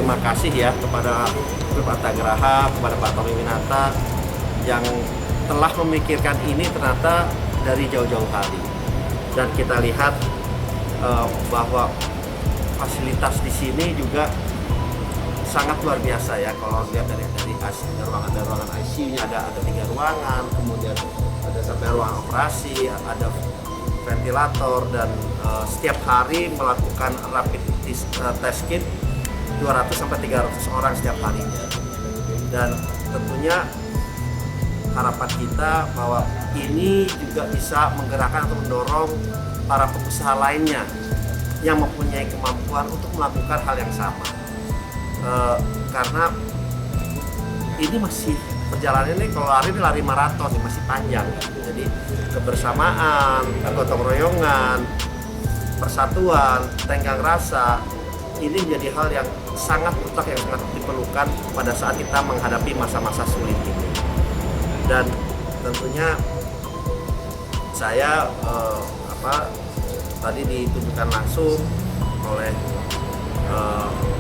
berterima kasih ya kepada Grup Artagraha, kepada Pak Tommy Winata yang telah memikirkan ini ternyata dari jauh-jauh hari. Dan kita lihat bahwa fasilitas di sini juga sangat luar biasa ya. Kalau lihat dari ruangan ICU-nya ada 3 ruangan, kemudian ada sampai ruang operasi, ada ventilator, dan setiap hari melakukan rapid test kit 200 sampai 300 orang setiap harinya. Dan tentunya harapan kita bahwa ini juga bisa menggerakkan atau mendorong para pengusaha lainnya yang mempunyai kemampuan untuk melakukan hal yang sama. Karena ini masih perjalanan ini, kalau lari ini lari maraton nih, masih panjang. Jadi kebersamaan, gotong royongan, persatuan, tenggang rasa, ini menjadi hal yang sangat mutlak, yang sangat diperlukan pada saat kita menghadapi masa-masa sulit ini. Dan tentunya saya tadi ditunjukkan langsung oleh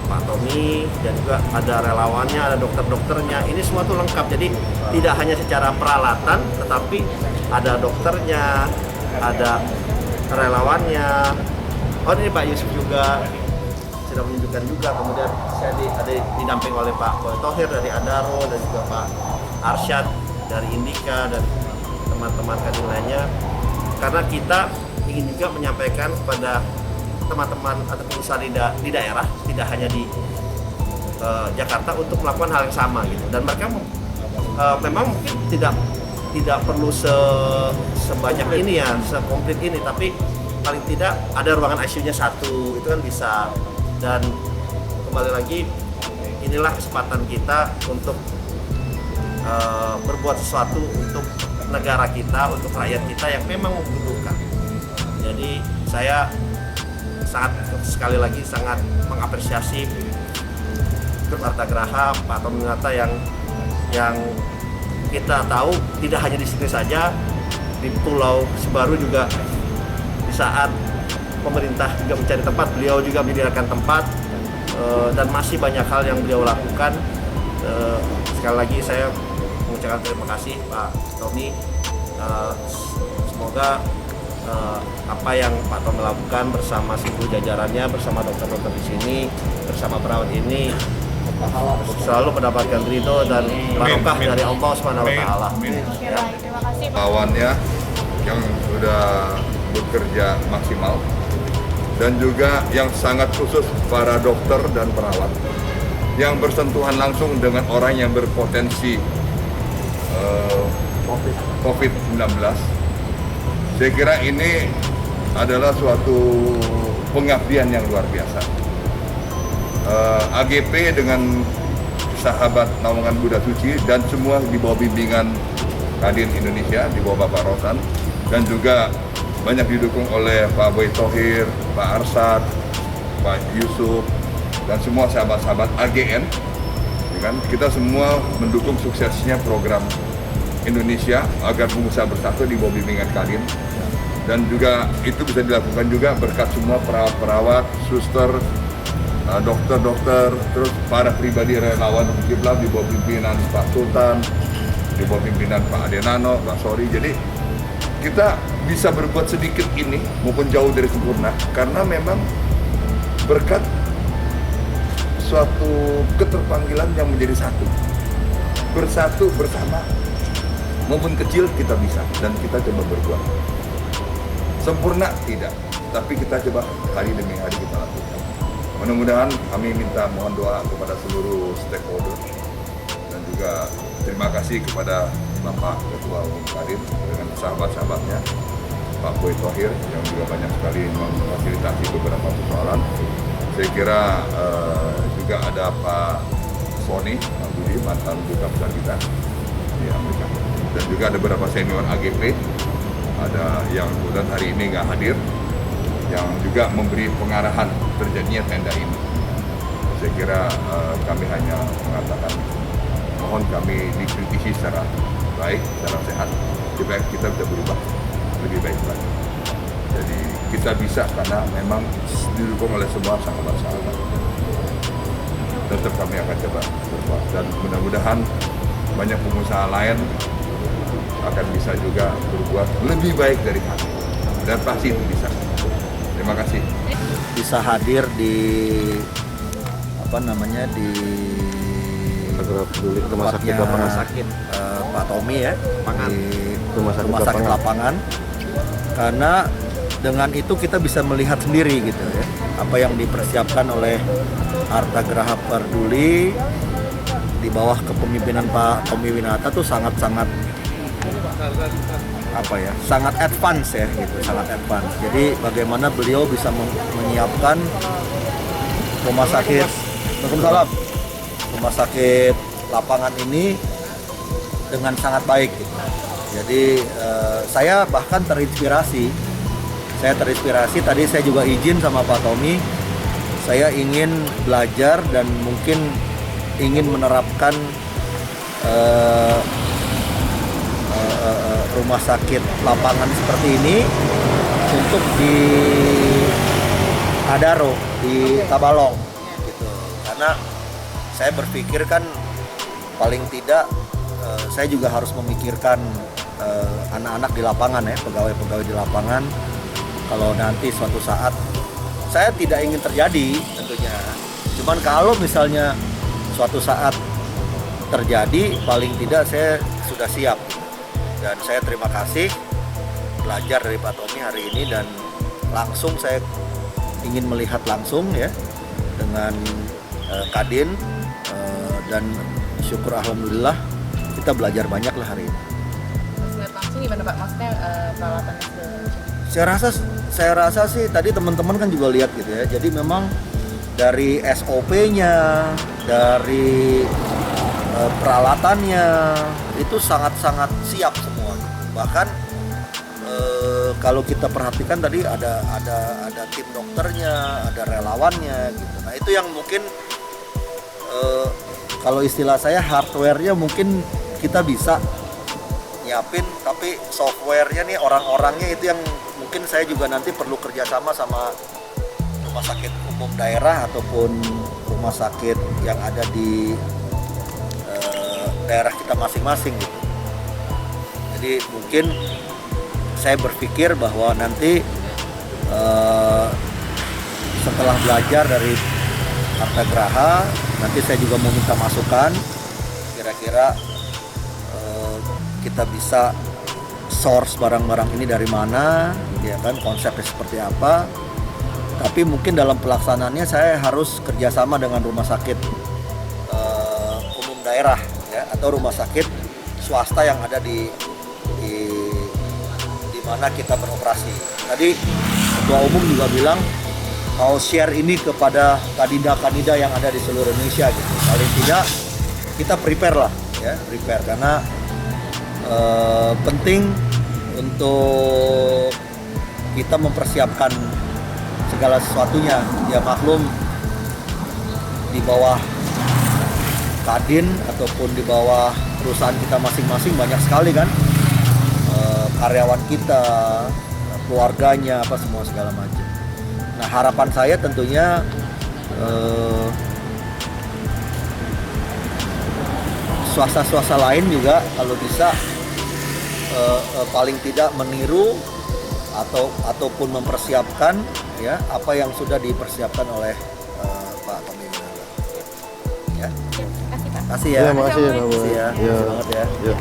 Pak Tommy, dan juga ada relawannya, ada dokter-dokternya. Ini semua tuh lengkap. Jadi tidak hanya secara peralatan, tetapi ada dokternya, ada relawannya. Oh, ini Pak Yusuf juga sudah menunjukkan juga. Kemudian saya ada didamping oleh Pak Boy Thohir dari Adaro, dan juga Pak Arsyad dari Indika, dan teman-teman kadin lainnya. Karena kita ingin juga menyampaikan kepada teman-teman atau pengusaha di daerah, tidak hanya di Jakarta, untuk melakukan hal yang sama gitu. Dan mereka memang mungkin tidak perlu sebanyak ini ya, sekomplit ini, tapi paling tidak ada ruangan ICU-nya 1, itu kan bisa. Dan kembali lagi, inilah kesempatan kita untuk berbuat sesuatu untuk negara kita, untuk rakyat kita yang memang membutuhkan. Jadi saya sekali lagi sangat mengapresiasi Grup Artagraha, Pak Tommy Winata yang kita tahu tidak hanya di sini saja, di Pulau Sebaru juga di saat pemerintah juga mencari tempat, beliau juga menyediakan tempat, dan masih banyak hal yang beliau lakukan. Sekali lagi saya mengucapkan terima kasih Pak Tommy. Semoga apa yang Pak Tommy lakukan bersama seluruh jajarannya, bersama dokter-dokter di sini, bersama perawat ini, selalu mendapatkan ridho dan barokah dari Allah Subhanahu wa Ta'ala. Ya. Terima kasih Pak. Lawannya yang sudah bekerja maksimal, dan juga yang sangat khusus para dokter dan perawat yang bersentuhan langsung dengan orang yang berpotensi COVID-19. Saya kira ini adalah suatu pengabdian yang luar biasa. AGP dengan sahabat Naungan Buddha Suci dan semua di bawah bimbingan Kadin Indonesia, di bawah Bapak Rosan, dan juga banyak didukung oleh Pak Boy Thohir, Pak Arsyad, Pak Yusuf, dan semua sahabat-sahabat AGN. Kan kita semua mendukung suksesnya program Indonesia agar pengusaha bersatu di bawah bimbingan Kadin. Dan juga itu bisa dilakukan juga berkat semua perawat-perawat, suster, dokter-dokter, terus para pribadi relawan Kiblat di bawah pimpinan Pak Sultan, di bawah pimpinan Pak Adenano, Pak Sori. Jadi kita bisa berbuat sedikit ini maupun jauh dari sempurna karena memang berkat suatu keterpanggilan yang menjadi satu, bersatu bersama, maupun kecil kita bisa, dan kita coba berbuat. Sempurna tidak, tapi kita coba hari demi hari kita lakukan. Mudah-mudahan kami mohon doa kepada seluruh stakeholder, dan juga terima kasih kepada Bapak Ketua Umum Kadin dengan sahabat-sahabatnya, Pak Boy Thohir yang juga banyak sekali memfasilitasi beberapa persoalan. Saya kira juga ada Pak Sony Budi, mantan duta besar kita di Amerika, dan juga ada beberapa senior AGP, ada yang kemudian hari ini nggak hadir, yang juga memberi pengarahan terjadinya tenda ini. Saya kira kami hanya mengatakan mohon kami dikritisi secara baik, secara sehat, supaya kita bisa berubah lebih baik lagi. Jadi kita bisa karena memang didukung oleh semua sahabat-sahabat. tetap kami akan coba berbuat, dan mudah-mudahan banyak pengusaha lain akan bisa juga berbuat lebih baik dari kami, dan pasti itu bisa. Terima kasih. Bisa hadir di di rumah sakit tempatnya, lapangan sakit Pak Tommy ya, Lapangan. di Rumah sakit rumah sakit lapangan. Karena dengan itu kita bisa melihat sendiri gitu ya, apa yang dipersiapkan oleh Arta Graha Perduli di bawah kepemimpinan Pak Tommy Winata tuh sangat-sangat sangat advance ya gitu, sangat advance. Jadi bagaimana beliau bisa menyiapkan rumah sakit, rumah sakit lapangan ini dengan sangat baik gitu. Jadi saya bahkan terinspirasi. Tadi saya juga izin sama Pak Tommy, saya ingin belajar dan mungkin ingin menerapkan rumah sakit lapangan seperti ini untuk di Adaro, di Tabalong gitu. Karena saya berpikir kan paling tidak saya juga harus memikirkan anak-anak di lapangan ya, pegawai-pegawai di lapangan. Kalau nanti suatu saat, saya tidak ingin terjadi tentunya. Cuman kalau misalnya suatu saat terjadi, paling tidak saya sudah siap. Dan saya terima kasih belajar dari Pak Tommy hari ini, dan langsung saya ingin melihat langsung ya dengan Kadin, dan syukur alhamdulillah kita belajar banyak lah hari ini. Lihat langsung gimana Pak? Maksudnya peralatan segala macam? Saya rasa sih tadi teman-teman kan juga lihat gitu ya. Jadi memang dari SOP-nya, dari peralatannya itu sangat-sangat siap semua. Bahkan kalau kita perhatikan tadi ada tim dokternya, ada relawannya gitu. Nah itu yang mungkin kalau istilah saya hardware-nya mungkin kita bisa nyiapin, tapi software-nya nih, orang-orangnya itu yang mungkin saya juga nanti perlu kerjasama sama rumah sakit umum daerah ataupun rumah sakit yang ada di daerah kita masing-masing gitu. Jadi mungkin saya berpikir bahwa nanti setelah belajar dari Arta Graha, nanti saya juga mau minta masukan kira-kira kita bisa source barang-barang ini dari mana, ya kan, konsepnya seperti apa. Tapi mungkin dalam pelaksanaannya saya harus kerjasama dengan rumah sakit umum daerah ya, atau rumah sakit swasta yang ada di mana kita beroperasi. Tadi Ketua Umum juga bilang mau share ini kepada kandidat-kandidat yang ada di seluruh Indonesia gitu. Paling tidak kita prepare lah ya, prepare, karena penting untuk kita mempersiapkan segala sesuatunya. Ya maklum di bawah Kadin ataupun di bawah perusahaan kita masing-masing banyak sekali kan karyawan kita, keluarganya, apa semua segala macam. Nah harapan saya tentunya swasta-swasta lain juga kalau bisa paling tidak meniru ataupun mempersiapkan ya apa yang sudah dipersiapkan oleh Pak Tommy Winata. Ya. Terima kasih Pak. Kasih ya. Terima kasih, Pak. Kasih ya. Ya. Terima kasih banget ya. Ya.